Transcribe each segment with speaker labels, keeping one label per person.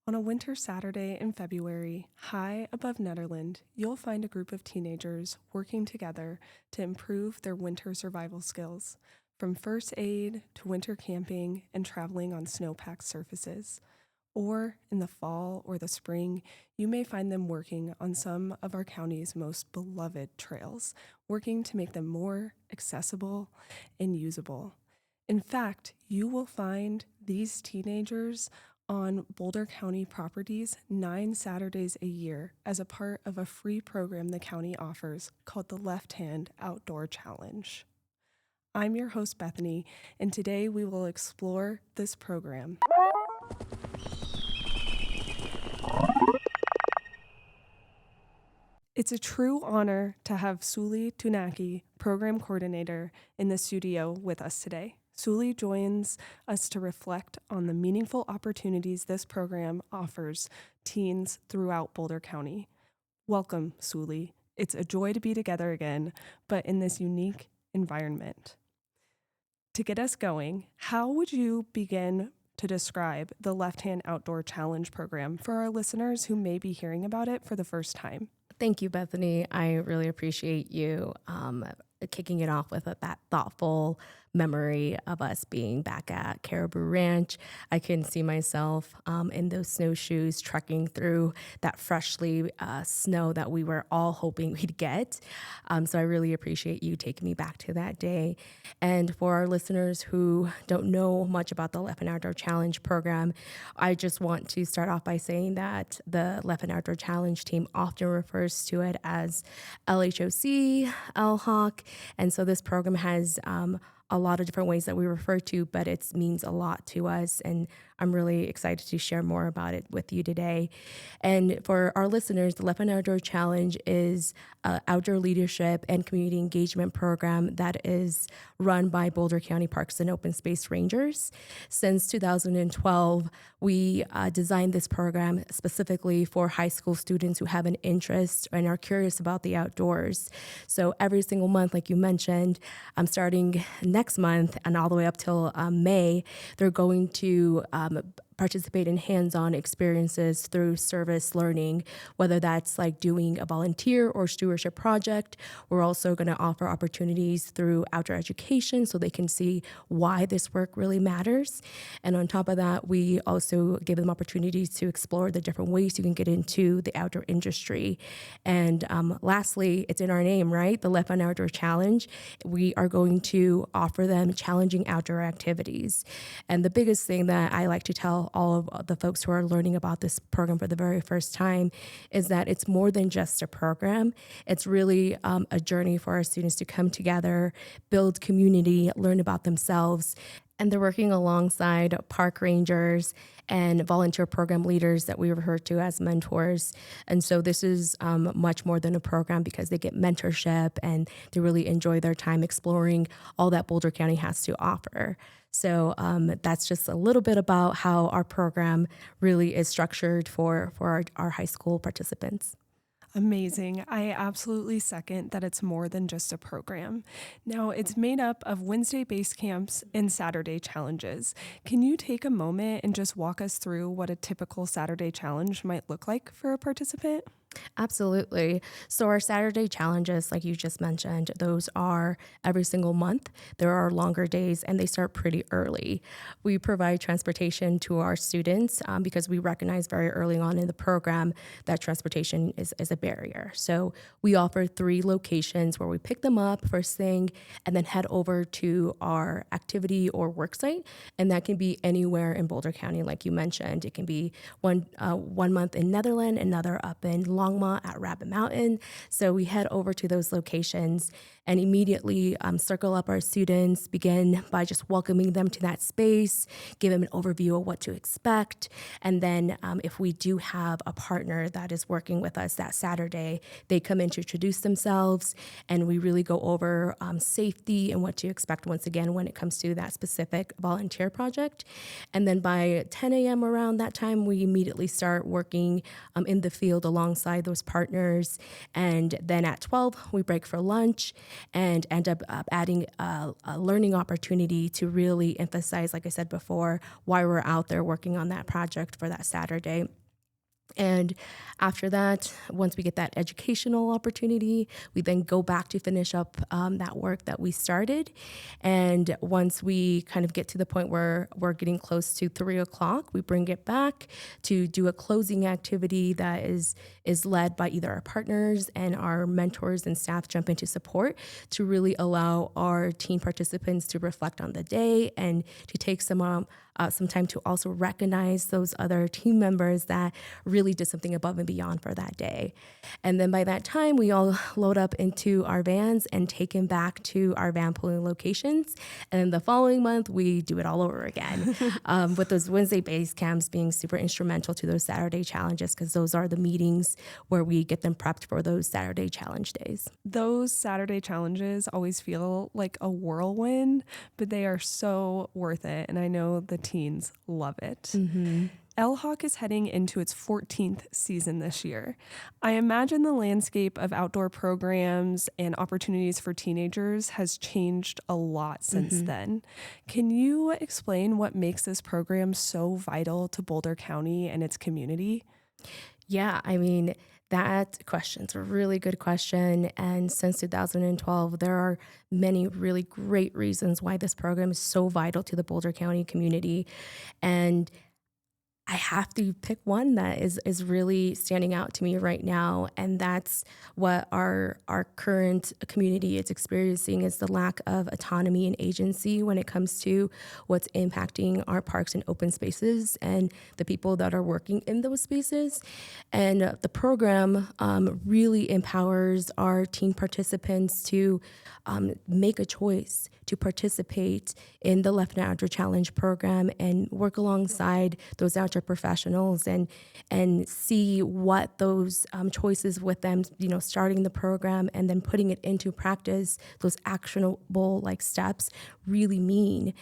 Speaker 1: On a winter Saturday in February, high above Netherland, you'll find a group of teenagers working together to improve their winter survival skills, from first aid to winter camping and traveling on snow-packed surfaces. Or in the fall or the spring, you may find them working on some of our county's most beloved trails, working to make them more accessible and usable. In fact, you will find these teenagers on Boulder County properties 9 Saturdays a year as a part of a free program the county offers called the Left Hand Outdoor Challenge. I'm your host, Bethany, and today we will explore this program. It's a true honor to have Sully Tun-Ake, program coordinator, in the studio with us today. Sully joins us to reflect on the meaningful opportunities this program offers teens throughout Boulder County. Welcome, Sully. It's a joy to be together again, but in this unique environment. To get us going, how would you begin to describe the Left Hand Outdoor Challenge program for our listeners who may be hearing about it for the first time?
Speaker 2: Thank you, Bethany. I really appreciate you kicking it off with that thoughtful memory of us being back at Caribou Ranch. I can see myself in those snowshoes trekking through that freshly snow that we were all hoping we'd get. So I really appreciate you taking me back to that day. And for our listeners who don't know much about the Left Hand Outdoor Challenge program, I just want to start off by saying that the Left Hand Outdoor Challenge team often refers to it as LHOC, LHOC. And so this program has a lot of different ways that we refer to, but it means a lot to us. And I'm really excited to share more about it with you today. And for our listeners, the Left Hand Outdoor Challenge is an outdoor leadership and community engagement program that is run by Boulder County Parks and Open Space Rangers. Since 2012, we designed this program specifically for high school students who have an interest and are curious about the outdoors. So every single month, like you mentioned, starting next month and all the way up till May, they're going to participate in hands-on experiences through service learning, whether that's like doing a volunteer or stewardship project. We're also going to offer opportunities through outdoor education so they can see why this work really matters. And on top of that, we also give them opportunities to explore the different ways you can get into the outdoor industry. And lastly, it's in our name, right? The Left Hand Outdoor Challenge. We are going to offer them challenging outdoor activities. And the biggest thing that I like to tell all of the folks who are learning about this program for the very first time is that it's more than just a program. It's really a journey for our students to come together, build community, learn about themselves. And they're working alongside park rangers and volunteer program leaders that we refer to as mentors. And so this is much more than a program because they get mentorship and they really enjoy their time exploring all that Boulder County has to offer. So that's just a little bit about how our program really is structured for our high school participants.
Speaker 1: Amazing. I absolutely second that it's more than just a program. Now, it's made up of Wednesday base camps and Saturday challenges. Can you take a moment and just walk us through what a typical Saturday challenge might look like for a participant?
Speaker 2: Absolutely. So our Saturday challenges, like you just mentioned, those are every single month. There are longer days and they start pretty early. We provide transportation to our students because we recognize very early on in the program that transportation is a barrier. So we offer 3 locations where we pick them up first thing and then head over to our activity or work site. And that can be anywhere in Boulder County, like you mentioned. It can be one month in Netherland, another up in Longmont at Rabbit Mountain. So we head over to those locations and immediately circle up our students, begin by just welcoming them to that space, give them an overview of what to expect. And then if we do have a partner that is working with us that Saturday, they come in to introduce themselves and we really go over safety and what to expect once again when it comes to that specific volunteer project. And then by 10 a.m. around that time, we immediately start working in the field alongside those partners. And then at 12, we break for lunch. and end up adding a learning opportunity to really emphasize, like I said before, why we're out there working on that project for that Saturday. And after that, once we get that educational opportunity, we then go back to finish up that work that we started. And once we kind of get to the point where we're getting close to 3 o'clock, we bring it back to do a closing activity that is led by either our partners and our mentors and staff jump into support to really allow our teen participants to reflect on the day and to take some time to also recognize those other team members that really did something above and beyond for that day. And then by that time, we all load up into our vans and take them back to our van pooling locations. And then the following month, we do it all over again, with those Wednesday base camps being super instrumental to those Saturday challenges, because those are the meetings where we get them prepped for those Saturday challenge days.
Speaker 1: Those Saturday challenges always feel like a whirlwind, but they are so worth it. And I know the teens love it.
Speaker 2: Mm-hmm.
Speaker 1: LHOC is heading into its 14th season this year. I imagine the landscape of outdoor programs and opportunities for teenagers has changed a lot since then. Can you explain what makes this program so vital to Boulder County and its community?
Speaker 2: Yeah, I mean, that question's a really good question. And since 2012, there are many really great reasons why this program is so vital to the Boulder County community. And I have to pick one that is really standing out to me right now, and that's what our current community is experiencing, is the lack of autonomy and agency when it comes to what's impacting our parks and open spaces and the people that are working in those spaces. And the program really empowers our teen participants to make a choice to participate in the Left and Outdoor Challenge program and work alongside those outdoor professionals and see what those choices with them, starting the program and then putting it into practice, those actionable steps really mean.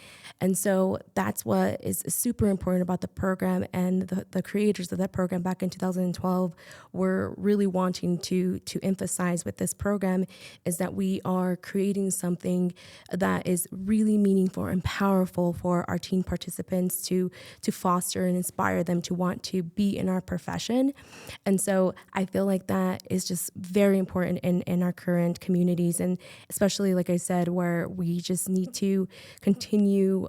Speaker 2: And so that's what is super important about the program, and the creators of that program back in 2012 were really wanting to emphasize with this program is that we are creating something that is really meaningful and powerful for our teen participants to foster and inspire them to want to be in our profession. And so I feel like that is just very important in our current communities, and especially, like I said, where we just need to continue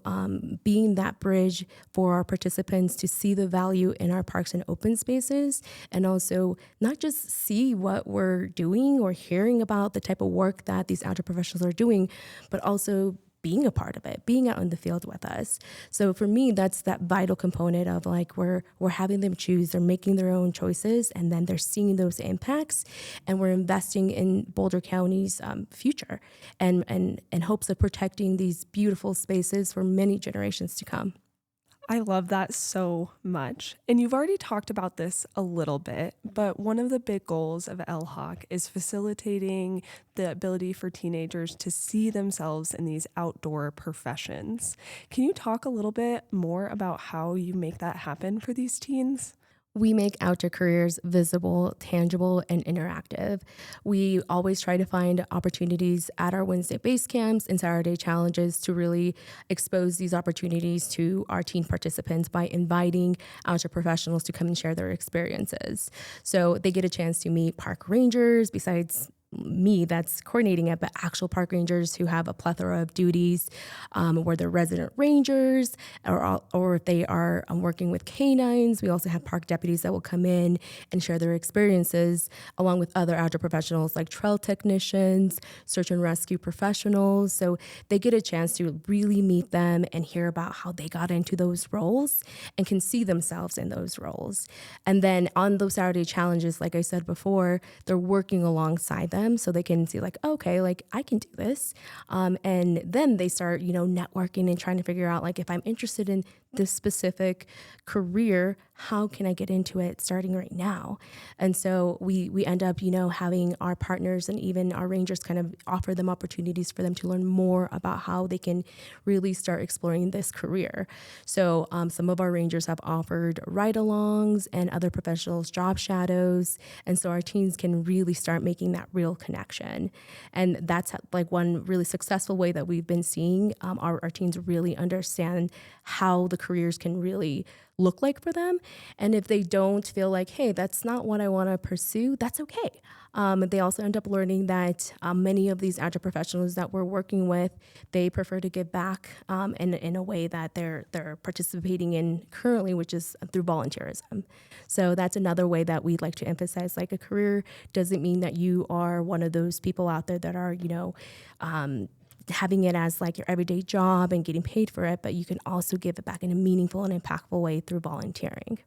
Speaker 2: being that bridge for our participants to see the value in our parks and open spaces, and also not just see what we're doing or hearing about the type of work that these outdoor professionals are doing, but also being a part of it, being out in the field with us. So for me, that's that vital component of we're having them choose, they're making their own choices, and then they're seeing those impacts, and we're investing in Boulder County's future and in hopes of protecting these beautiful spaces for many generations to come.
Speaker 1: I love that so much. And you've already talked about this a little bit, but one of the big goals of LHOC is facilitating the ability for teenagers to see themselves in these outdoor professions. Can you talk a little bit more about how you make that happen for these teens?
Speaker 2: We make outdoor careers visible, tangible, and interactive. We always try to find opportunities at our Wednesday base camps and Saturday challenges to really expose these opportunities to our teen participants by inviting outdoor professionals to come and share their experiences. So they get a chance to meet park rangers, besides me that's coordinating it, but actual park rangers who have a plethora of duties, where they're resident rangers or if they are working with canines. We also have park deputies that will come in and share their experiences along with other outdoor professionals like trail technicians, search and rescue professionals. So they get a chance to really meet them and hear about how they got into those roles and can see themselves in those roles. And then on those Saturday challenges, like I said before, they're working alongside them so they can see okay, I can do this. And then they start, networking and trying to figure out if I'm interested in this specific career, how can I get into it starting right now? And so we end up, having our partners and even our rangers kind of offer them opportunities for them to learn more about how they can really start exploring this career. So some of our rangers have offered ride-alongs and other professionals job shadows. And so our teens can really start making that real connection. And that's like one really successful way that we've been seeing our teens really understand how the careers can really look like for them. And if they don't feel like, hey, that's not what I want to pursue, that's okay. They also end up learning that many of these agile professionals that we're working with, they prefer to give back in a way that they're participating in currently, which is through volunteerism. So that's another way that we'd like to emphasize, like, a career doesn't mean that you are one of those people out there that are, having it as like your everyday job and getting paid for it, but you can also give it back in a meaningful and impactful way through volunteering.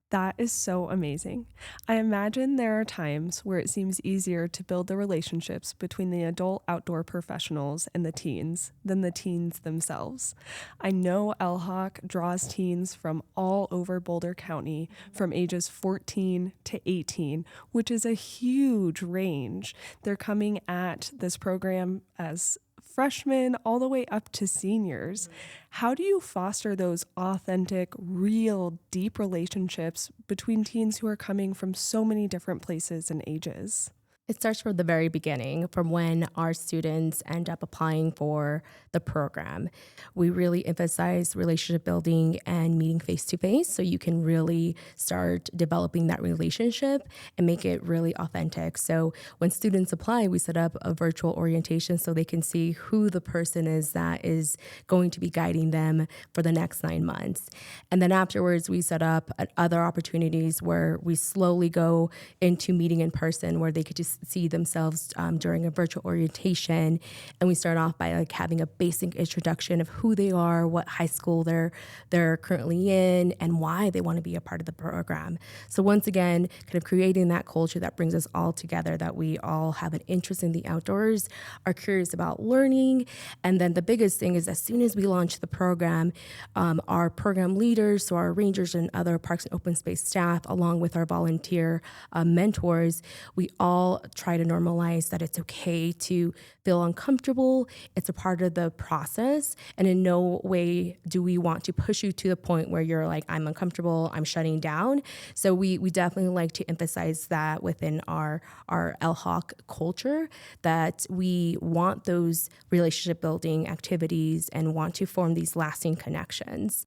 Speaker 1: That is so amazing. I imagine there are times where it seems easier to build the relationships between the adult outdoor professionals and the teens than the teens themselves. I know LHOC draws teens from all over Boulder County from ages 14 to 18, which is a huge range. They're coming at this program as freshmen all the way up to seniors. How do you foster those authentic, real, deep relationships between teens who are coming from so many different places and ages?
Speaker 2: It starts from the very beginning, from when our students end up applying for the program. We really emphasize relationship building and meeting face to face so you can really start developing that relationship and make it really authentic. So when students apply, we set up a virtual orientation so they can see who the person is that is going to be guiding them for the next 9 months. And then afterwards, we set up other opportunities where we slowly go into meeting in person, where they could just see themselves during a virtual orientation. And we start off by like having a basic introduction of who they are, what high school they're currently in, and why they want to be a part of the program. So once again, kind of creating that culture that brings us all together, that we all have an interest in the outdoors, are curious about learning. And then the biggest thing is, as soon as we launch the program, our program leaders, so our rangers and other parks and open space staff, along with our volunteer mentors, we all try to normalize that it's okay to feel uncomfortable. It's a part of the process. And in no way do we want to push you to the point where you're like, I'm uncomfortable, I'm shutting down. So we definitely like to emphasize that within our LHOC culture, that we want those relationship building activities and want to form these lasting connections.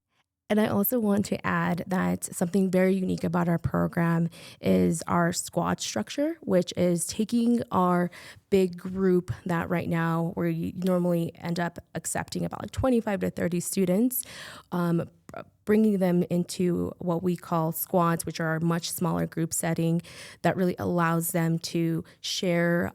Speaker 2: And I also want to add that something very unique about our program is our squad structure, which is taking our big group that right now we normally end up accepting about 25 to 30 students, bringing them into what we call squads, which are a much smaller group setting that really allows them to share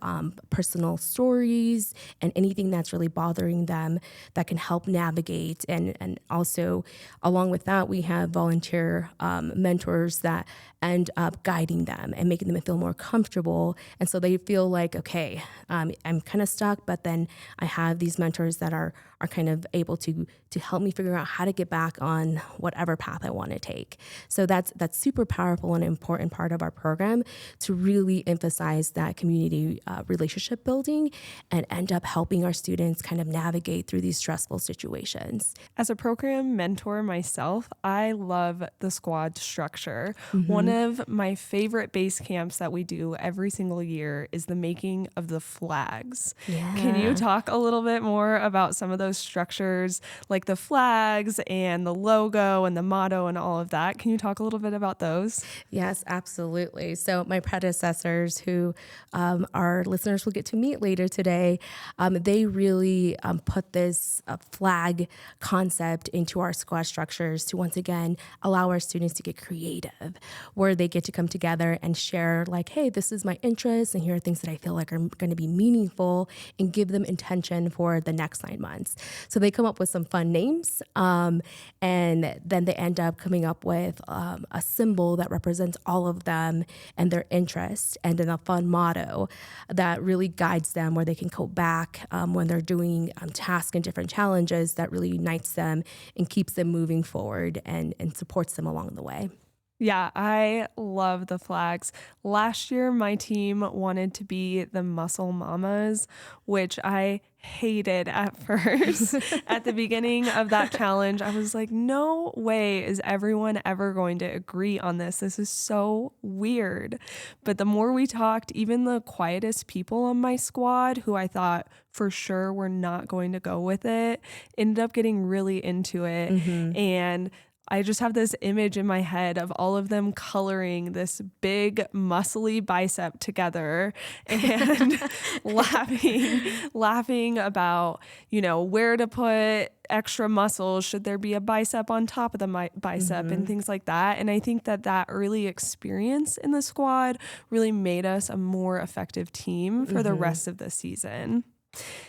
Speaker 2: personal stories and anything that's really bothering them that can help navigate. And also, along with that, we have volunteer mentors that end up guiding them and making them feel more comfortable. And so they feel like, okay, I'm kind of stuck, but then I have these mentors that are kind of able to help me figure out how to get back on whatever path I want to take. So that's super powerful and important part of our program, to really emphasize that community relationship building and end up helping our students kind of navigate through these stressful situations.
Speaker 1: As a program mentor myself, I love the squad structure.
Speaker 2: Mm-hmm.
Speaker 1: One of my favorite base camps that we do every single year is the making of the flags.
Speaker 2: Yeah.
Speaker 1: Can you talk a little bit more about some of those structures, like the flags and the logo and the motto and all of that? Can you talk a little bit about those?
Speaker 2: Yes, absolutely. So my predecessors, who our listeners will get to meet later today, they really put this flag concept into our squad structures to once again allow our students to get creative, where they get to come together and share like, hey, this is my interest and here are things that I feel like are going to be meaningful, and give them intention for the next 9 months. So they come up with some fun names, and then they end up coming up with a symbol that represents all of them and their interests, and then a fun motto that really guides them, where they can go back when they're doing tasks and different challenges, that really unites them and keeps them moving forward and supports them along the way.
Speaker 1: Yeah, I love the flags. Last year, my team wanted to be the Muscle Mamas, which I hated at first. At the beginning of that challenge, I was like, no way is everyone ever going to agree on this. This is so weird. But the more we talked, even the quietest people on my squad, who I thought for sure were not going to go with it, ended up getting really into it.
Speaker 2: Mm-hmm.
Speaker 1: And I just have this image in my head of all of them coloring this big muscly bicep together and laughing about, where to put extra muscles. Should there be a bicep on top of the bicep
Speaker 2: Mm-hmm.
Speaker 1: and things like that? And I think that early experience in the squad really made us a more effective team for the
Speaker 2: Mm-hmm.
Speaker 1: rest of the season.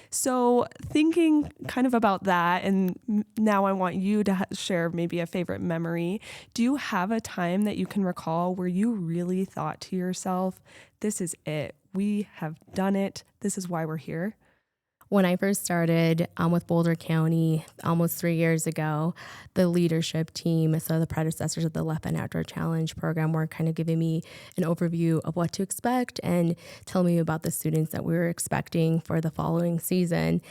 Speaker 1: So thinking kind of about that, and now I want you to share maybe a favorite memory. Do you have a time that you can recall where you really thought to yourself, this is it. We have done it. This is why we're here.
Speaker 2: When I first started with Boulder County almost 3 years ago, the leadership team, so the predecessors of the Left and Outdoor Challenge program, were kind of giving me an overview of what to expect and tell me about the students that we were expecting for the following season.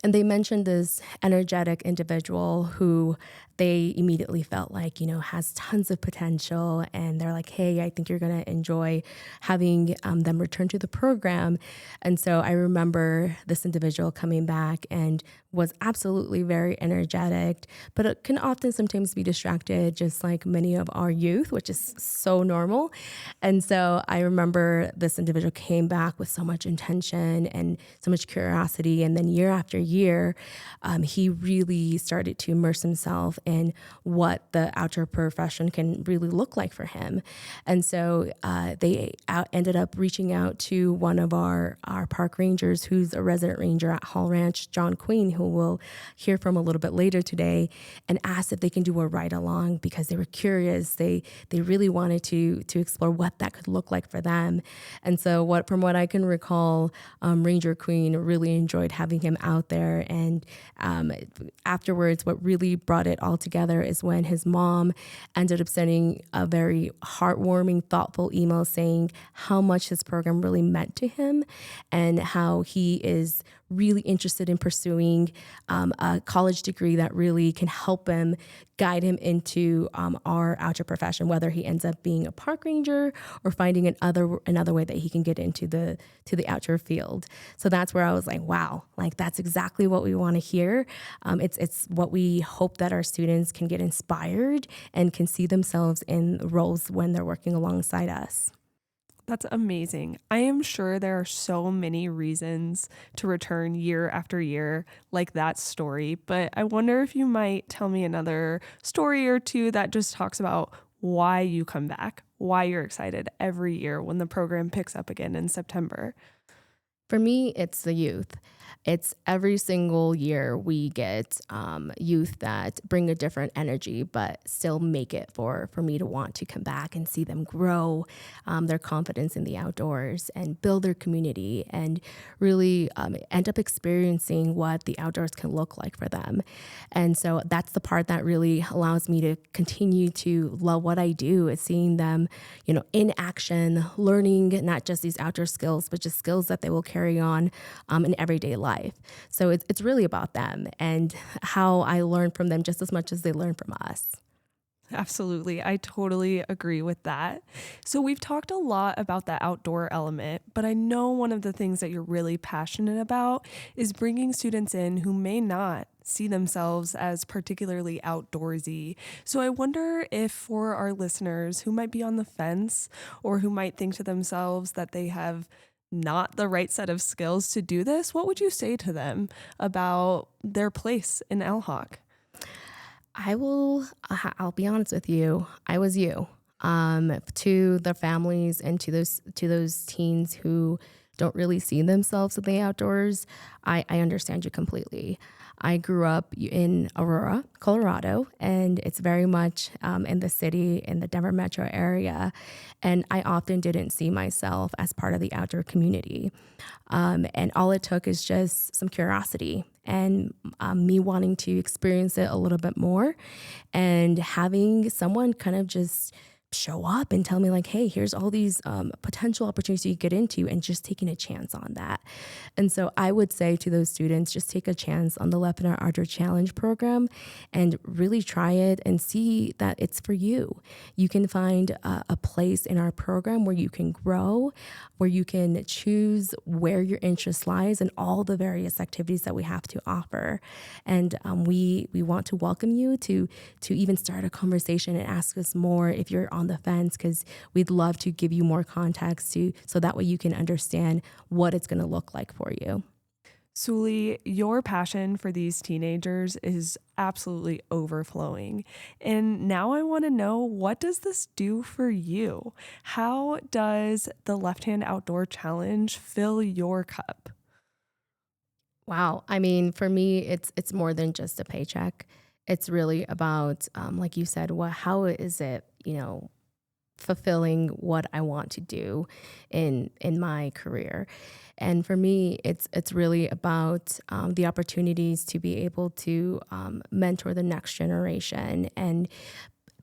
Speaker 2: And they mentioned this energetic individual who they immediately felt like, has tons of potential. And they're like, hey, I think you're going to enjoy having them return to the program. And so I remember this individual coming back and was absolutely very energetic, but it can often sometimes be distracted, just like many of our youth, which is so normal. And so I remember this individual came back with so much intention and so much curiosity. And then year after year, he really started to immerse himself in what the outdoor profession can really look like for him. And so they ended up reaching out to one of our park rangers, who's a resident ranger at Hall Ranch, John Queen, who we'll hear from a little bit later today, and asked if they can do a ride along because they were curious. They really wanted to explore what that could look like for them. And so from what I can recall, Ranger Queen really enjoyed having him out there. And afterwards, what really brought it all together is when his mom ended up sending a very heartwarming, thoughtful email saying how much his program really meant to him and how he is really interested in pursuing a college degree that really can help him guide him into our outdoor profession, whether he ends up being a park ranger or finding another way that he can get into the outdoor field. So that's where I was like, wow, like that's exactly what we want to hear. It's what we hope that our students can get inspired and can see themselves in roles when they're working alongside us.
Speaker 1: That's amazing. I am sure there are so many reasons to return year after year, like that story, but I wonder if you might tell me another story or two that just talks about why you come back, why you're excited every year when the program picks up again in September.
Speaker 2: For me, it's the youth. It's every single year we get youth that bring a different energy, but still make it for me to want to come back and see them grow their confidence in the outdoors and build their community and really end up experiencing what the outdoors can look like for them. And so that's the part that really allows me to continue to love what I do, is seeing them, in action, learning not just these outdoor skills, but just skills that they will carry on in everyday life. So it's really about them and how I learn from them just as much as they learn from us.
Speaker 1: Absolutely. I totally agree with that. So we've talked a lot about the outdoor element, but I know one of the things that you're really passionate about is bringing students in who may not see themselves as particularly outdoorsy. So I wonder if for our listeners who might be on the fence or who might think to themselves that they have not the right set of skills to do this, what would you say to them about their place in LHOC?
Speaker 2: I'll be honest with you. I was you. To the families and to those teens who don't really see themselves in the outdoors, I understand you completely. I grew up in Aurora, Colorado, and it's very much in the city, in the Denver metro area. And I often didn't see myself as part of the outdoor community. And all it took is just some curiosity and me wanting to experience it a little bit more and having someone kind of just show up and tell me like, hey, here's all these potential opportunities you get into, and just taking a chance on that. And so I would say to those students, just take a chance on the Left Hand Outdoor Challenge program and really try it and see that it's for you. You can find a place in our program where you can grow, where you can choose where your interest lies and all the various activities that we have to offer. And we want to welcome you to even start a conversation and ask us more if you're on the fence, because we'd love to give you more context so that way you can understand what it's going to look like for you.
Speaker 1: Sully, your passion for these teenagers is absolutely overflowing. And now I want to know, what does this do for you? How does the Left Hand Outdoor Challenge fill your cup?
Speaker 2: Wow. I mean, for me, it's more than just a paycheck. It's really about, like you said, how is it, fulfilling what I want to do in my career. And for me, it's really about the opportunities to be able to mentor the next generation and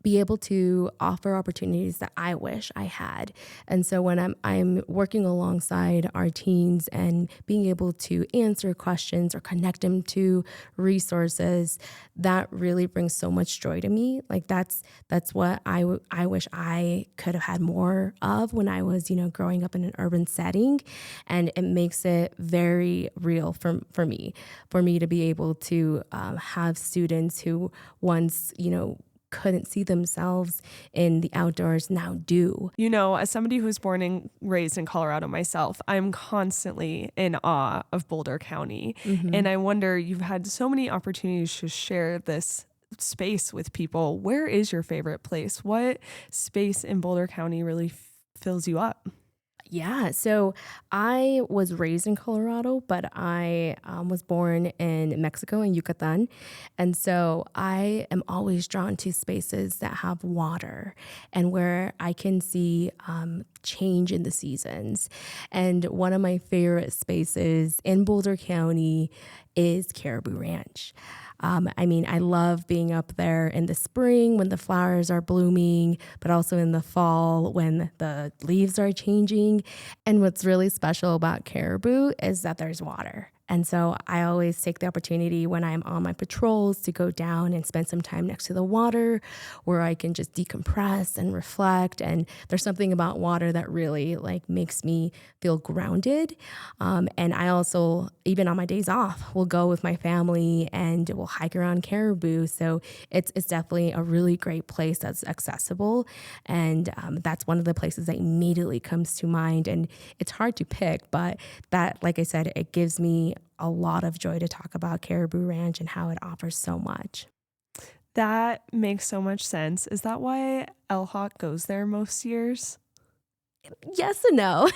Speaker 2: be able to offer opportunities that I wish I had. And so when I'm working alongside our teens and being able to answer questions or connect them to resources, that really brings so much joy to me. Like that's what I wish I could have had more of when I was, growing up in an urban setting. And it makes it very real for me to be able to have students who once, couldn't see themselves in the outdoors now do.
Speaker 1: As somebody who was born and raised in Colorado myself, I'm constantly in awe of Boulder County.
Speaker 2: Mm-hmm.
Speaker 1: And I wonder, you've had so many opportunities to share this space with people. Where is your favorite place? What space in Boulder County really fills you up?
Speaker 2: Yeah, so I was raised in Colorado, but I was born in Mexico, in Yucatan. And so I am always drawn to spaces that have water and where I can see change in the seasons. And one of my favorite spaces in Boulder County is Caribou Ranch. I love being up there in the spring when the flowers are blooming, but also in the fall when the leaves are changing. And what's really special about Caribou is that there's water. And so I always take the opportunity when I'm on my patrols to go down and spend some time next to the water where I can just decompress and reflect. And there's something about water that really makes me feel grounded. And I also, even on my days off, will go with my family and we'll hike around Caribou. So it's definitely a really great place that's accessible. And that's one of the places that immediately comes to mind. And it's hard to pick, but that, like I said, it gives me a lot of joy to talk about Caribou Ranch and how it offers so much.
Speaker 1: That makes so much sense. Is that why LHOC goes there most years?
Speaker 2: Yes and no.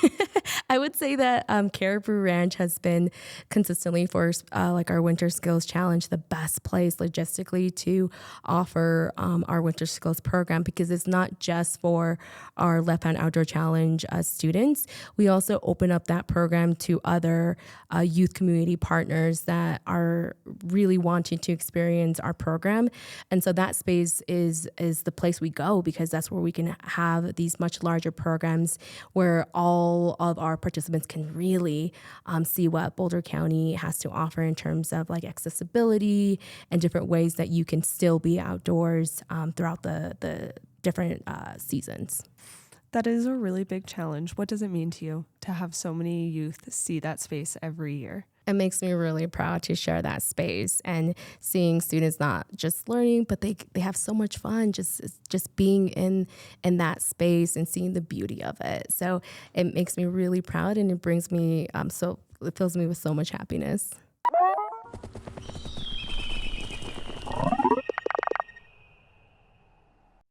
Speaker 2: I would say that Caribou Ranch has been consistently for our Winter Skills Challenge the best place logistically to offer our Winter Skills program, because it's not just for our Left Hand Outdoor Challenge students. We also open up that program to other youth community partners that are really wanting to experience our program. And so that space is the place we go, because that's where we can have these much larger programs where all of our participants can really see what Boulder County has to offer in terms of accessibility and different ways that you can still be outdoors throughout the different seasons.
Speaker 1: That is a really big challenge. What does it mean to you to have so many youth see that space every year?
Speaker 2: It makes me really proud to share that space and seeing students not just learning, but they have so much fun just being in that space and seeing the beauty of it. So it makes me really proud, and it brings me it fills me with so much happiness.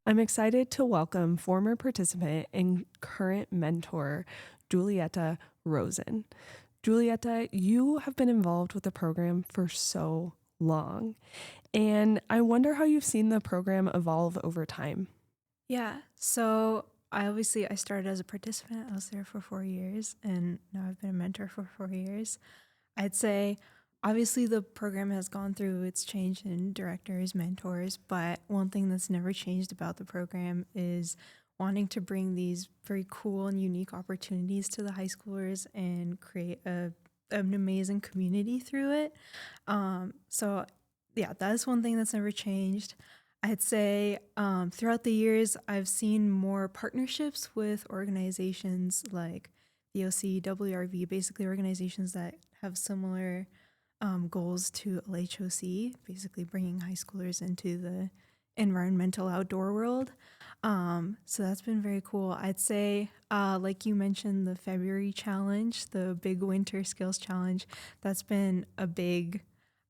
Speaker 1: I'm excited to welcome former participant and current mentor, Julietta Rozin. Julietta, you have been involved with the program for so long, and I wonder how you've seen the program evolve over time.
Speaker 3: Yeah, so I started as a participant. I was there for 4 years, and now I've been a mentor for 4 years. I'd say obviously the program has gone through its change in directors, mentors, but one thing that's never changed about the program is wanting to bring these very cool and unique opportunities to the high schoolers and create an amazing community through it. So yeah, that's one thing that's never changed. I'd say throughout the years, I've seen more partnerships with organizations like VOC, WRV, basically organizations that have similar goals to LHOC, basically bringing high schoolers into the environmental outdoor world. So that's been very cool. I'd say, like you mentioned, the February challenge, the big winter skills challenge, that's been a big,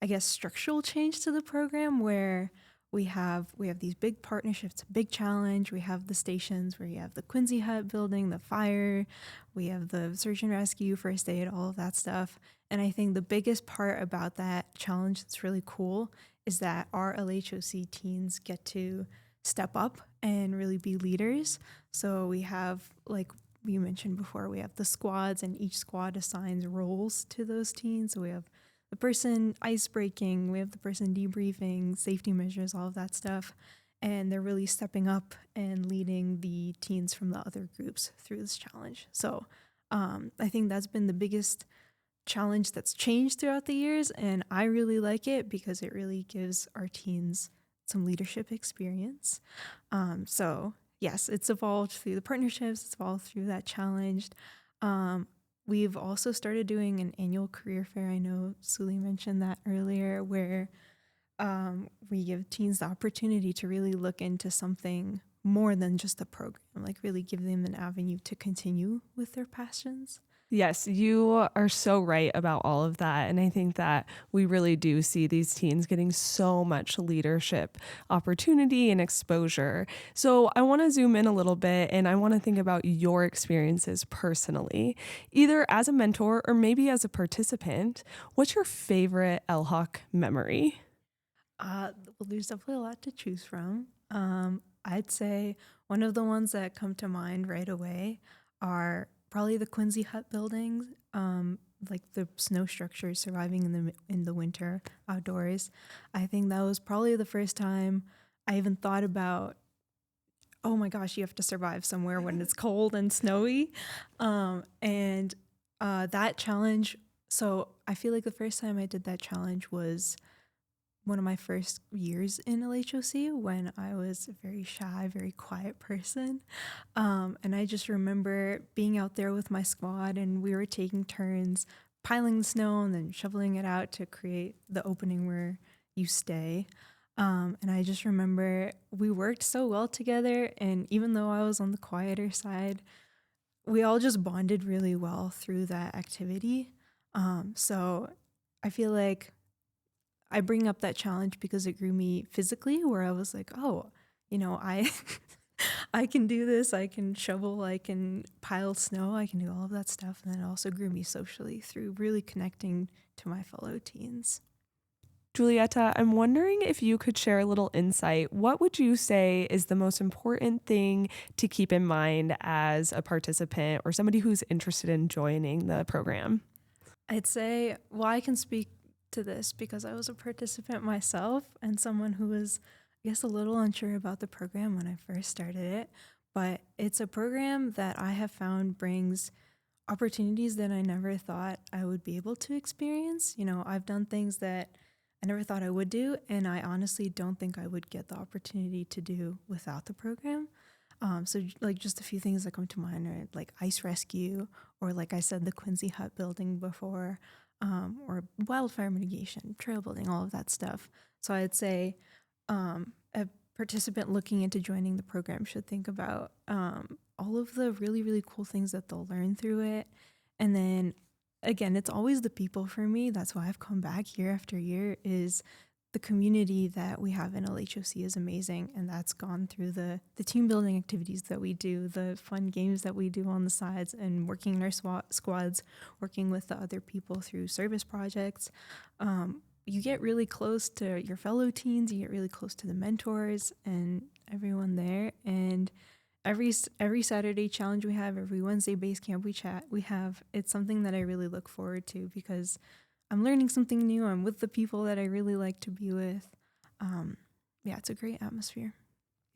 Speaker 3: I guess, structural change to the program where we have these big partnerships, big challenge. We have the stations where you have the Quincy Hut building, the fire, we have the search and rescue, first aid, all of that stuff. And I think the biggest part about that challenge that's really cool is that our LHOC teens get to step up and really be leaders. So we have, like you mentioned before, we have the squads, and each squad assigns roles to those teens. So we have the person ice breaking, we have the person debriefing, safety measures, all of that stuff. And they're really stepping up and leading the teens from the other groups through this challenge. So I think that's been the biggest challenge that's changed throughout the years. And I really like it because it really gives our teens some leadership experience. So yes, it's evolved through the partnerships, it's evolved through that challenge. We've also started doing an annual career fair. I know Sully mentioned that earlier, where we give teens the opportunity to really look into something more than just the program, like really give them an avenue to continue with their passions.
Speaker 1: Yes, you are so right about all of that. And I think that we really do see these teens getting so much leadership opportunity and exposure. So I want to zoom in a little bit and I want to think about your experiences personally, either as a mentor or maybe as a participant. What's your favorite LHOC memory?
Speaker 3: Well, there's definitely a lot to choose from. I'd say one of the ones that come to mind right away are probably the Quincy Hut buildings, like the snow structures surviving in the winter outdoors. I think that was probably the first time I even thought about, oh my gosh, you have to survive somewhere when it's cold and snowy. And that challenge, so I feel like the first time I did that challenge was one of my first years in LHOC when I was a very shy, very quiet person. And I just remember being out there with my squad and we were taking turns piling the snow and then shoveling it out to create the opening where you stay. And I just remember we worked so well together. And even though I was on the quieter side, we all just bonded really well through that activity. So I feel like I bring up that challenge because it grew me physically, where I was like, oh, I I can do this. I can shovel, I can pile snow, I can do all of that stuff. And then it also grew me socially through really connecting to my fellow teens.
Speaker 1: Julietta, I'm wondering if you could share a little insight. What would you say is the most important thing to keep in mind as a participant or somebody who's interested in joining the program?
Speaker 3: I'd say, well, I can speak to this because I was a participant myself and someone who was, I guess, a little unsure about the program when I first started it. But it's a program that I have found brings opportunities that I never thought I would be able to experience. I've done things that I never thought I would do, and I honestly don't think I would get the opportunity to do without the program. So like just a few things that come to mind are like ice rescue, or like I said, the Quincy Hut building before, or wildfire mitigation, trail building, all of that stuff. So I'd say a participant looking into joining the program should think about all of the really, really cool things that they'll learn through it. And then again, it's always the people for me. That's why I've come back year after year, is the community that we have in LHOC is amazing. And that's gone through the team building activities that we do, the fun games that we do on the sides, and working in our squads, working with the other people through service projects. You get really close to your fellow teens, you get really close to the mentors and everyone there. And every Saturday challenge we have, every Wednesday base camp we have, it's something that I really look forward to because I'm learning something new. I'm with the people that I really like to be with. Yeah, it's a great atmosphere.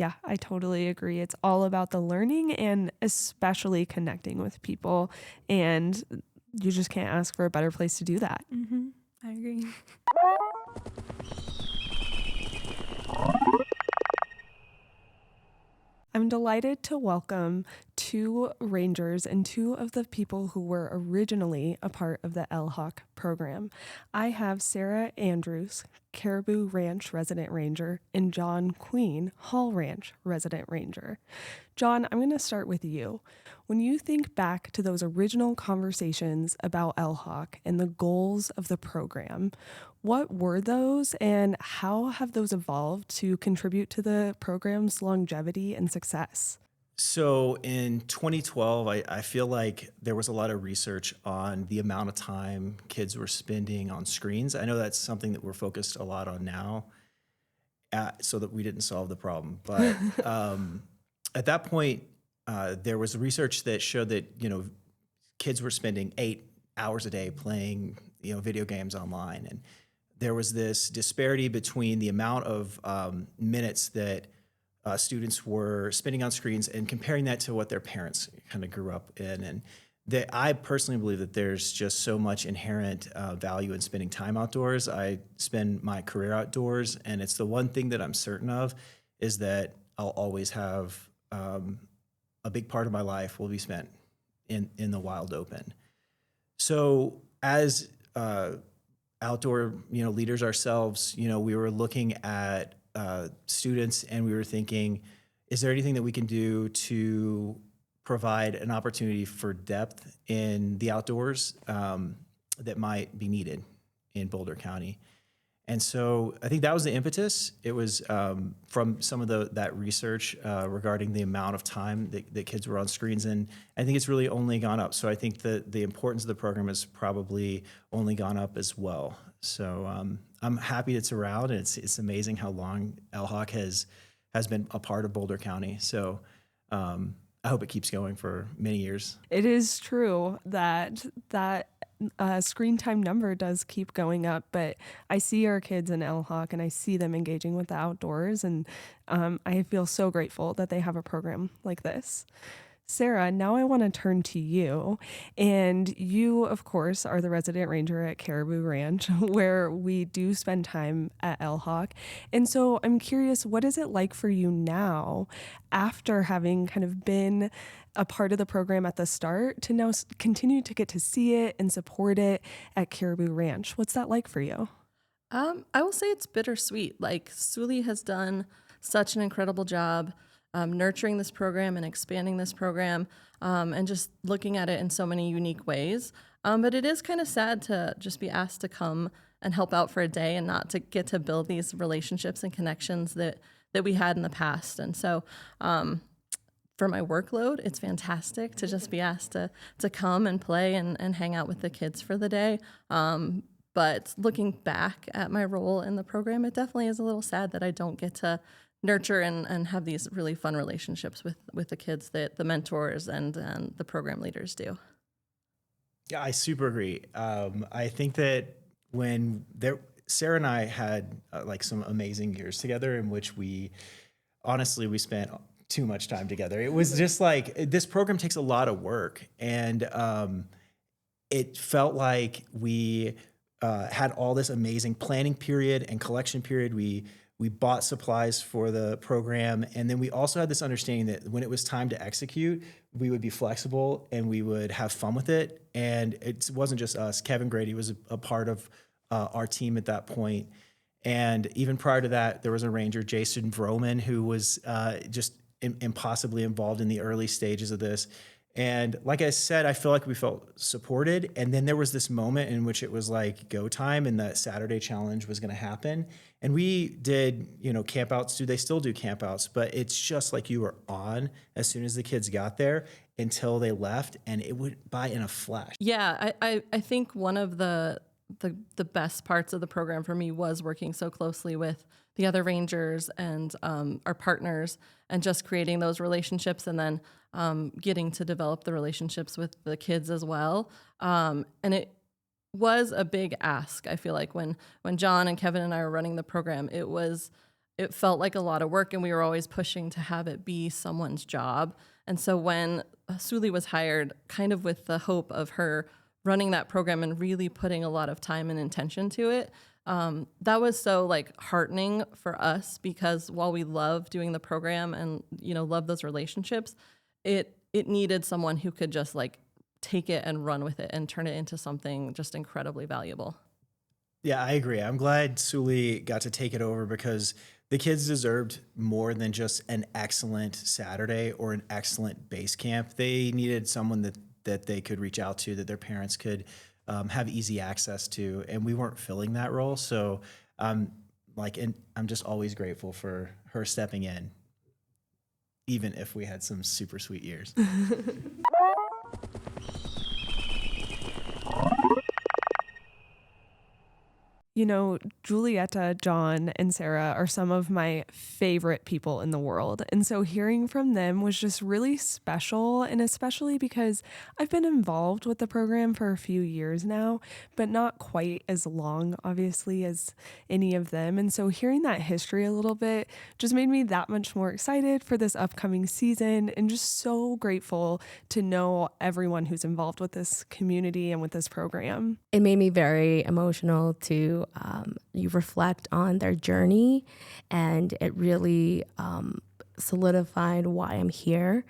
Speaker 1: Yeah, I totally agree. It's all about the learning and especially connecting with people. And you just can't ask for a better place to do that.
Speaker 3: Mm-hmm. I agree.
Speaker 1: I'm delighted to welcome two rangers and two of the people who were originally a part of the LHOC program. I have Sarah Andrews, Caribou Ranch resident ranger, and John Queen, Hall Ranch resident ranger. John, I'm going to start with you. When you think back to those original conversations about LHOC and the goals of the program, what were those and how have those evolved to contribute to the program's longevity and success?
Speaker 4: So in 2012, I feel like there was a lot of research on the amount of time kids were spending on screens. I know that's something that we're focused a lot on now, so that we didn't solve the problem. But at that point, there was research that showed that, kids were spending 8 hours a day playing, video games online. And there was this disparity between the amount of minutes that students were spending on screens and comparing that to what their parents kind of grew up in. And that I personally believe that there's just so much inherent value in spending time outdoors. I spend my career outdoors, and it's the one thing that I'm certain of is that I'll always have a big part of my life will be spent in the wild open. So as outdoor leaders ourselves, we were looking at students and we were thinking, is there anything that we can do to provide an opportunity for depth in the outdoors that might be needed in Boulder County? And so I think that was the impetus. It was from some of that research regarding the amount of time that kids were on screens. And I think it's really only gone up. So I think that the importance of the program has probably only gone up as well. So I'm happy it's around, and it's amazing how long LHOC has been a part of Boulder County. So I hope it keeps going for many years.
Speaker 1: It is true that screen time number does keep going up, but I see our kids in LHOC and I see them engaging with the outdoors, and I feel so grateful that they have a program like this. Sarah, now I want to turn to you. And you, of course, are the resident ranger at Caribou Ranch, where we do spend time at LHOC. And so I'm curious, what is it like for you now, after having kind of been a part of the program at the start, to now continue to get to see it and support it at Caribou Ranch? What's that like for you?
Speaker 5: I will say it's bittersweet. Like, Sully has done such an incredible job nurturing this program and expanding this program, and just looking at it in so many unique ways. But it is kind of sad to just be asked to come and help out for a day and not to get to build these relationships and connections that we had in the past. And so for my workload, it's fantastic to just be asked to come and play and hang out with the kids for the day. But looking back at my role in the program, it definitely is a little sad that I don't get to nurture and have these really fun relationships with the kids that the mentors and the program leaders do.
Speaker 4: Yeah, I super agree. I think that Sarah and I had like some amazing years together in which we spent too much time together. It was just like, this program takes a lot of work, and it felt like we had all this amazing planning period and collection period. We bought supplies for the program, and then we also had this understanding that when it was time to execute, we would be flexible and we would have fun with it. And it wasn't just us. Kevin Grady was a part of our team at that point. And even prior to that, there was a ranger, Jason Vroman, who was just impossibly involved in the early stages of this. And like I said, I feel like we felt supported. And then there was this moment in which it was like go time, and that Saturday challenge was going to happen. And we did, campouts. They still do campouts, but it's just like you were on as soon as the kids got there until they left, and it went by in a flash.
Speaker 5: Yeah, I think one of the best parts of the program for me was working so closely with the other rangers and our partners, and just creating those relationships, and then getting to develop the relationships with the kids as well. And it was a big ask. I feel like when John and Kevin and I were running the program, it was it felt like a lot of work, and we were always pushing to have it be someone's job. And so when Sully was hired, kind of with the hope of her running that program and really putting a lot of time and intention to it, that was so like heartening for us, because while we love doing the program and, you know, love those relationships, it needed someone who could just like take it and run with it and turn it into something just incredibly valuable.
Speaker 4: Yeah, I agree. I'm glad Sully got to take it over, because the kids deserved more than just an excellent Saturday or an excellent base camp. They needed someone that they could reach out to, that their parents could have easy access to, and we weren't filling that role. So and I'm just always grateful for her stepping in, even if we had some super sweet years.
Speaker 1: You know, Julietta, John, and Sarah are some of my favorite people in the world. And so hearing from them was just really special, and especially because I've been involved with the program for a few years now, but not quite as long, obviously, as any of them. And so hearing that history a little bit just made me that much more excited for this upcoming season, and just so grateful to know everyone who's involved with this community and with this program.
Speaker 2: It made me very emotional to you reflect on their journey, and it really solidified why I'm here.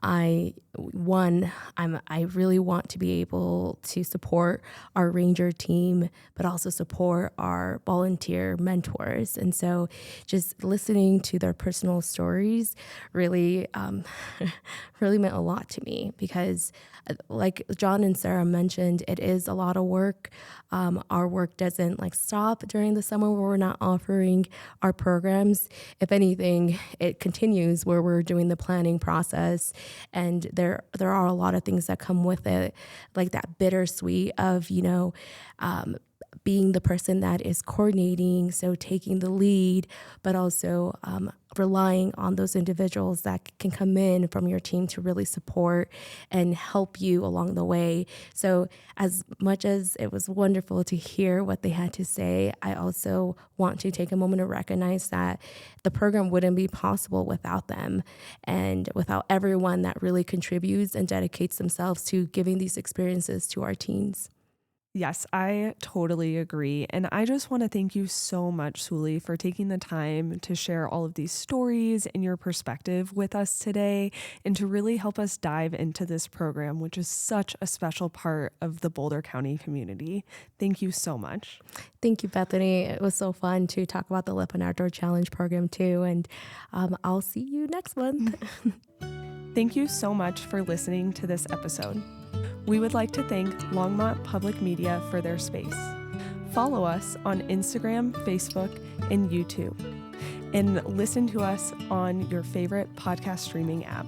Speaker 2: I really want to be able to support our ranger team, but also support our volunteer mentors. And so just listening to their personal stories really, really meant a lot to me, because like John and Sarah mentioned, it is a lot of work. Our work doesn't like stop during the summer where we're not offering our programs. If anything, it continues where we're doing the planning process, and there are a lot of things that come with it, like that bittersweet of, you know, being the person that is coordinating, so taking the lead, but also relying on those individuals that can come in from your team to really support and help you along the way. So as much as it was wonderful to hear what they had to say, I also want to take a moment to recognize that the program wouldn't be possible without them, and without everyone that really contributes and dedicates themselves to giving these experiences to our teens.
Speaker 1: Yes, I totally agree. And I just want to thank you so much, Sully, for taking the time to share all of these stories and your perspective with us today, and to really help us dive into this program, which is such a special part of the Boulder County community. Thank you so much.
Speaker 2: Thank you, Bethany. It was so fun to talk about the Lip and Outdoor Challenge program too. And I'll see you next month.
Speaker 1: Thank you so much for listening to this episode. We would like to thank Longmont Public Media for their space. Follow us on Instagram, Facebook, and YouTube, and listen to us on your favorite podcast streaming app.